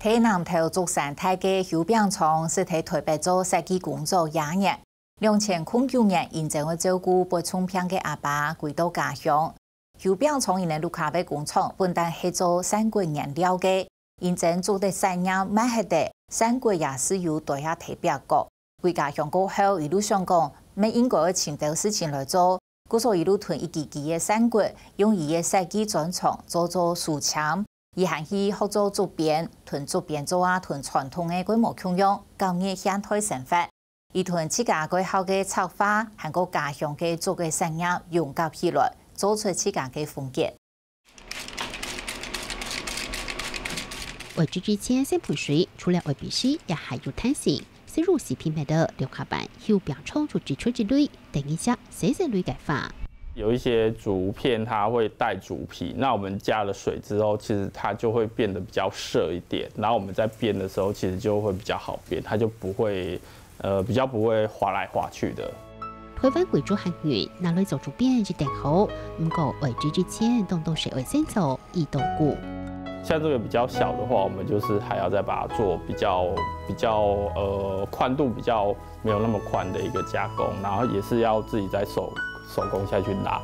台南头竹山大街休病床是在台北做设计工作20年，2009年认真去照顾被冲骗的阿爸回到家乡。休病床因为卢卡贝工厂本单是做3个原料的，认真做的3年买下的3个也是由大下特别高。回家乡过后，一路上讲，没应该请到事情来做，故所一路囤一支支的3个，用伊的设计专长做书签。伊还去学做竹编，囤竹编做囤传统的规模腔样，工业现代生活。伊囤自家规好嘅插花，还个家乡嘅做嘅产业融合起来，做出自家嘅风格。为之前三盆水，除了为必须，也还有弹性。是入时品牌的硫化板，有表冲出支出之类，等一下谁类改法。有一些竹片它会带竹皮，那我们加了水之后，其实它就会变得比较涩一点。然后我们在编的时候，其实就会比较好编，它就不会比较不会滑来滑去的。台湾贵州汉语拿来做竹编是等候，不过为之前都是会先做一豆固。像这个比较小的话，我们就是还要再把它做比较宽度比较没有那么宽的一个加工，然后也是要自己在手工下去拉。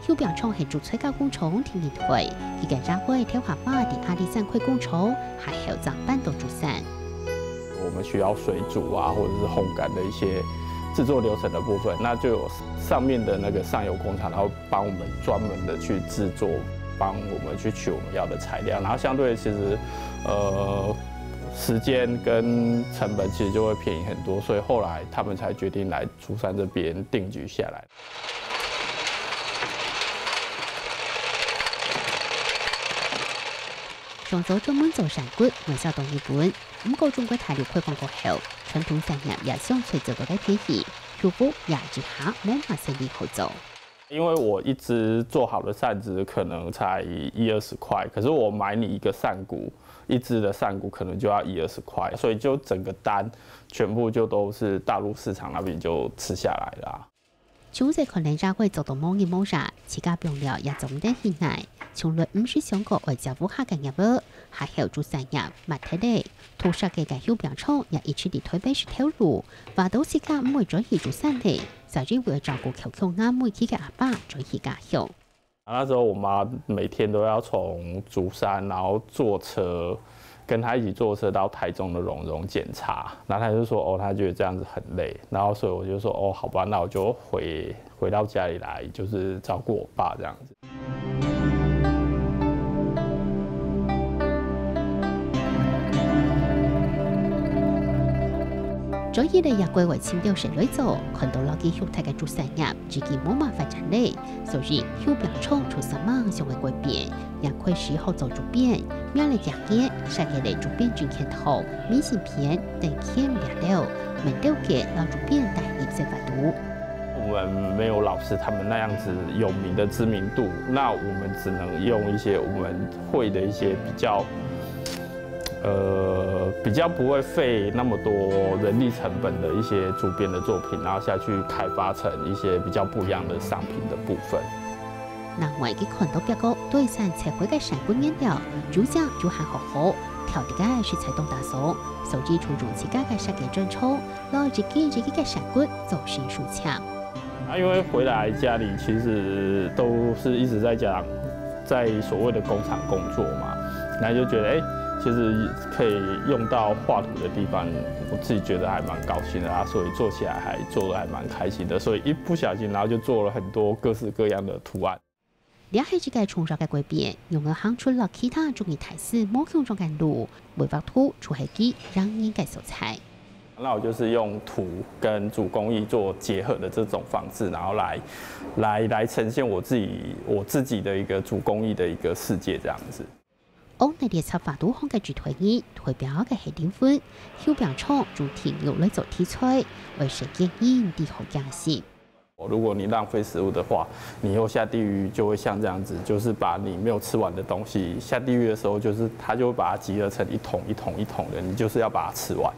休病床系做催加工厂天然腿，伊个展会挑下巴的阿里山块工厂，还有长半斗竹伞。我们需要水煮啊，或者是烘干的一些制作流程的部分，那就有上面的那个上游工厂，然后帮我们专门的去制作，帮我们去取我们要的材料，然后相对其实时间跟成本其实就会便宜很多，所以后来他们才决定来竹山这边定居下来。上周专门做山骨，外销到日本。不过中国大陆开放过后，传统产业也相随着改便宜，舒服也之下冇乜生意好做。因为我一只做好的扇子可能才10-20块，可是我买你一个扇骨，一只的扇骨可能就要10-20块，所以就整个单全部就都是大陆市场那边就吃下来啦。像这可能才会做到冇嘢冇啥，自家用料也总得起来。从来唔是想过为政府下嘅业务，还有做产业卖睇嚟，土沙嘅休病床也一直地台北市投入，話到時間唔會再去做山地，甚至為照顧求啱每期嘅阿爸再去家鄉。那时候我妈每天都要从竹山，然后坐车，跟她一起坐车到台中的荣荣检查，然后她就说她觉得这样子很累，然后所以我就说好吧，那我就回到家里来，就是照顾我爸这样子。所以咧，也歸為清掉成類做，看到老基休太嘅做產業，自己冇辦法賺咧，所以休病床出什麼想嘅改變，也開始學做竹編，咩嚟講嘅，曬嘅嚟竹編轉片頭，明信片等片面料，面料嘅老竹編帶入式法度。我們沒有老師他們那樣子有名的知名度，那我們只能用一些我們會的一些比較不會費那麼多人力成本的一些竹編的作品，然後下去開發成一些比較不一樣的商品的部分。另外，佢看到別個對山切開嘅山骨面料，主將就還好，調啲嘅是採動大數，所以注重自家嘅設計專長，攞自己嘅山骨做成書槍。因為回來家裡其實都是一直在講，在所謂的工廠工作嘛，然後就覺得其實可以用到畫圖的地方，我自己覺得還蠻高興的啊，所以做起來還做得還蠻開心的，所以一不小心，然後就做了很多各式各樣的圖案。呢係自己創作嘅改變，用嚟行出了其他中意台式模樣中嘅路，為畫圖出係機讓人嘅素材。那我就是用土跟主工艺做结合的這種方式，然後來呈現我自己的一個主工藝的一個世界，這樣子。歐內列插法度空嘅主推議，代表嘅係點分？休病床主題用嚟做題材，為誰建議啲好價錢？如果你浪費食物的話，你以後下地獄就會像這樣子，就是把你沒有吃完的東西下地獄的時候，就是它就會把它集合成一桶一桶一桶的，你就是要把它吃完。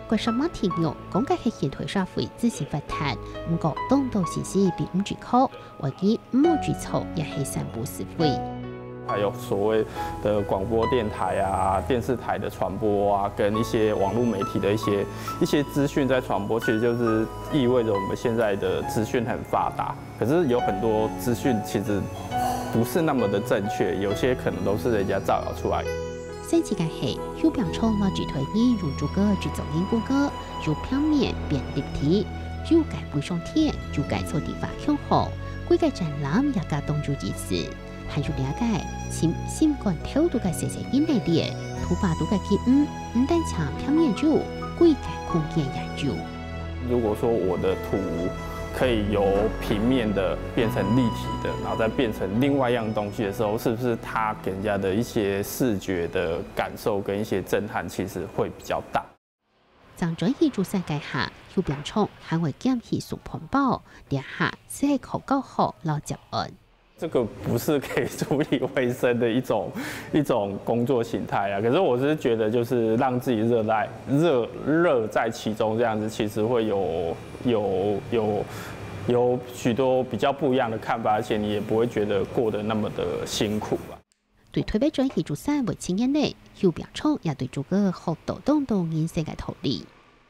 個什麼題目講嘅係現代社會自行發展，唔過當到時事並唔準確，或者唔冇舉措，也係散布是非。还有所谓的广播电台啊、电视台的传播啊，跟一些网络媒体的一些资讯在传播，其实就是意味着我们现在的资讯很发达。可是有很多资讯其实不是那么的正确，有些可能都是人家造谣出来的。先期间係休表廠攞住推議如逐個製造研究個，由表面變立體，就改背上天，就改錯地方向好，規個展覽也加當做意思。還有了解，心肝頭都個細細因內啲，圖畫都個結唔單搶表面就規個空間研究。如果說我的圖可以由平面的变成立体的，然后再变成另外一样东西的时候，是不是它给人家的一些视觉的感受跟一些震撼，其实会比较大。張專業做世界下，休表廠還會檢視送環保，兩下只係考較好攞接案。这个不是可以處理衛生的一種工作形態啊，可是我是覺得就是讓自己熱在其中，這樣子其實會有許多比較不一樣的看法，而且你也不會覺得過得那麼的辛苦吧。對台北專業做3為青年內，休表廠也對這個好多動動人生嘅道理。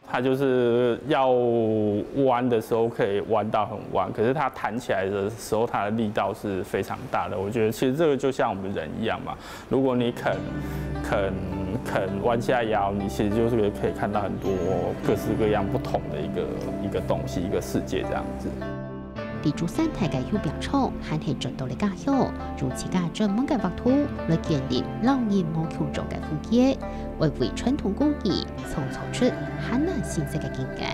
它就是要彎的時候可以彎到很彎，可是它彈起來的時候，它的力道是非常大的。我覺得其實這個就像我們人一樣嘛，如果你肯彎下腰，你其實就是可以看到很多各式各樣不同的一個東西，一個世界這樣子。地主山台嘅休表廠係係做到嚟家鄉，用自家專門嘅畫圖來建立老人冇強壯嘅風景，維護傳統工藝，創造出很難形式嘅境界。